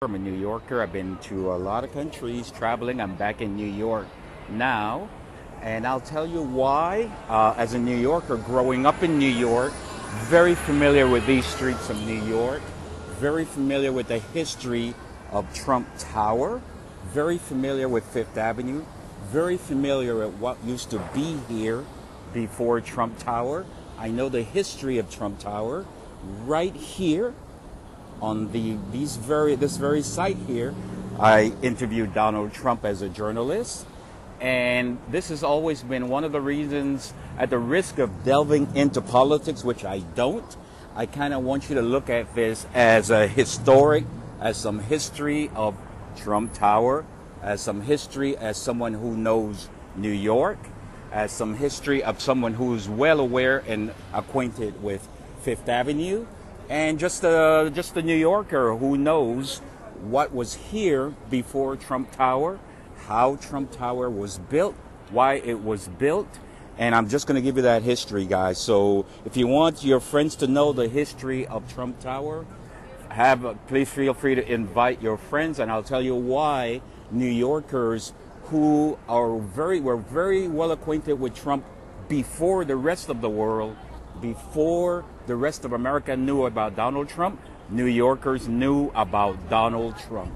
I'm a New Yorker. I've been to a lot of countries traveling. I'm back in New York now. And I'll tell you why. As a New Yorker, growing up in New York, very familiar with these streets of New York, very familiar with the history of Trump Tower, very familiar with Fifth Avenue, very familiar with what used to be here before Trump Tower. I know the history of Trump Tower right here on this very site here. I interviewed Donald Trump as a journalist, and this has always been one of the reasons, at the risk of delving into politics, which I don't. I kind of want you to look at this as as some history of Trump Tower, as some history as someone who knows New York, as some history of someone who's well aware and acquainted with Fifth Avenue, and just a New Yorker who knows what was here before Trump Tower, how Trump Tower was built, why it was built. And I'm just going to give you that history, guys. So if you want your friends to know the history of Trump Tower, please feel free to invite your friends, and I'll tell you why New Yorkers who were very well acquainted with Trump before the rest of the world, before the rest of America knew about Donald Trump, New Yorkers knew about Donald Trump.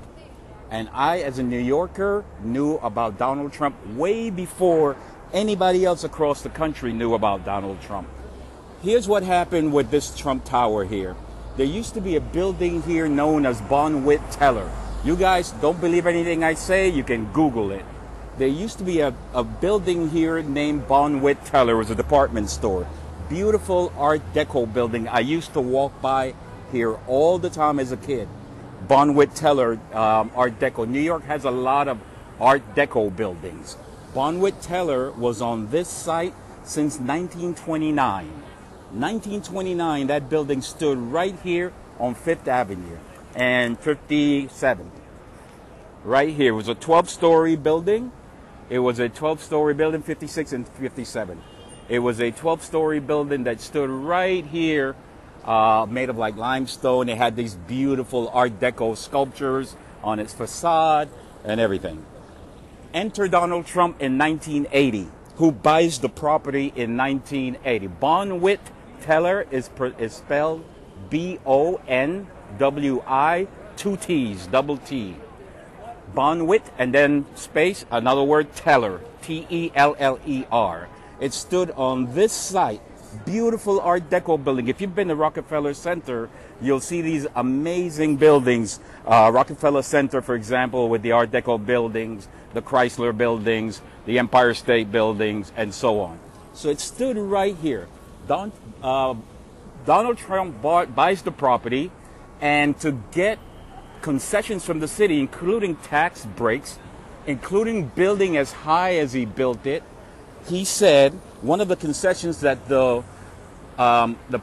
And I, as a New Yorker, knew about Donald Trump way before anybody else across the country knew about Donald Trump. Here's what happened with this Trump Tower here. There used to be a building here known as Bonwit Teller. You guys don't believe anything I say, you can Google it. There used to be a building here named Bonwit Teller. It was a department store. Beautiful Art Deco building. I used to walk by here all the time as a kid. Bonwit Teller Art Deco. New York has a lot of Art Deco buildings. Bonwit Teller was on this site since 1929. 1929, that building stood right here on Fifth Avenue and 57th. Right here. It was a 12-story building. It was a 12-story building, 56 and 57. It was a 12-story building that stood right here, made of like limestone. It had these beautiful Art Deco sculptures on its facade and everything. Enter Donald Trump in 1980, who buys the property in 1980. Bonwit Teller is spelled B-O-N-W-I, two T's, double T. Bonwit, and then space, another word, Teller, T-E-L-L-E-R. It stood on this site, beautiful Art Deco building. If you've been to Rockefeller Center, you'll see these amazing buildings. Rockefeller Center, for example, with the Art Deco buildings, the Chrysler buildings, the Empire State buildings, and so on. So it stood right here. Donald Trump buys the property, and to get concessions from the city, including tax breaks, including building as high as he built it, he said one of the concessions that the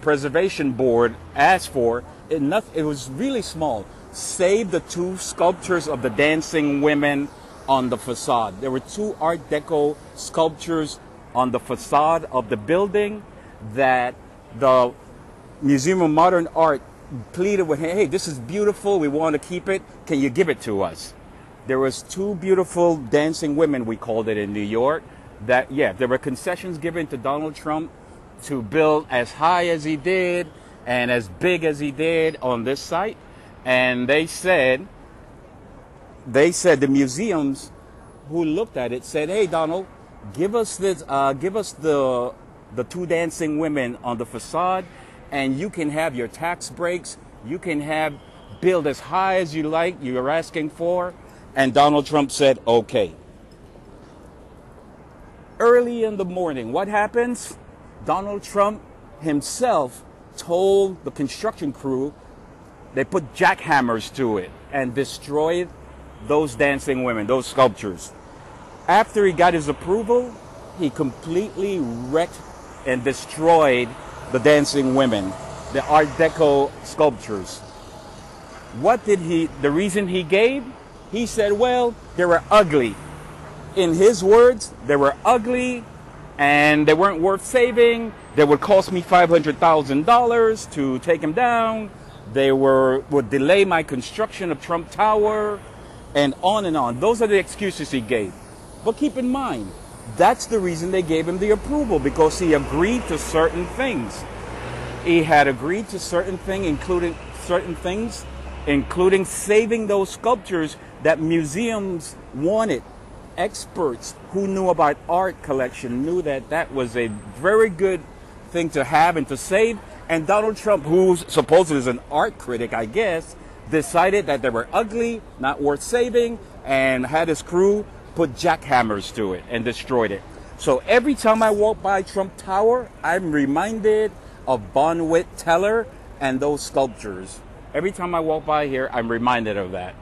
Preservation Board asked for, it was really small. Save the two sculptures of the dancing women on the facade. There were two Art Deco sculptures on the facade of the building that the Museum of Modern Art pleaded with, hey, this is beautiful, we want to keep it, can you give it to us? There was two beautiful dancing women, we called it in New York, that, yeah, there were concessions given to Donald Trump to build as high as he did and as big as he did on this site. And they said the museums who looked at it said, hey, Donald, give us the two dancing women on the facade, and you can have your tax breaks, you can build as high as you like, you're asking for. And Donald Trump said, okay. Early in the morning, what happens? Donald Trump himself told the construction crew, they put jackhammers to it and destroyed those dancing women, those sculptures. After he got his approval, he completely wrecked and destroyed the dancing women, the Art Deco sculptures. The reason he gave? He said, well, they were ugly. In his words, they were ugly and they weren't worth saving. They would cost me $500,000 to take them down. They would delay my construction of Trump Tower, and on and on. Those are the excuses he gave. But keep in mind, that's the reason they gave him the approval, because he agreed to certain things. He had agreed to certain things, including saving those sculptures that museums wanted. Experts who knew about art collection knew that that was a very good thing to have and to save. And Donald Trump, who supposedly is an art critic, I guess, decided that they were ugly, not worth saving, and had his crew put jackhammers to it and destroyed it. So every time I walk by Trump Tower, I'm reminded of Bonwit Teller and those sculptures. Every time I walk by here, I'm reminded of that.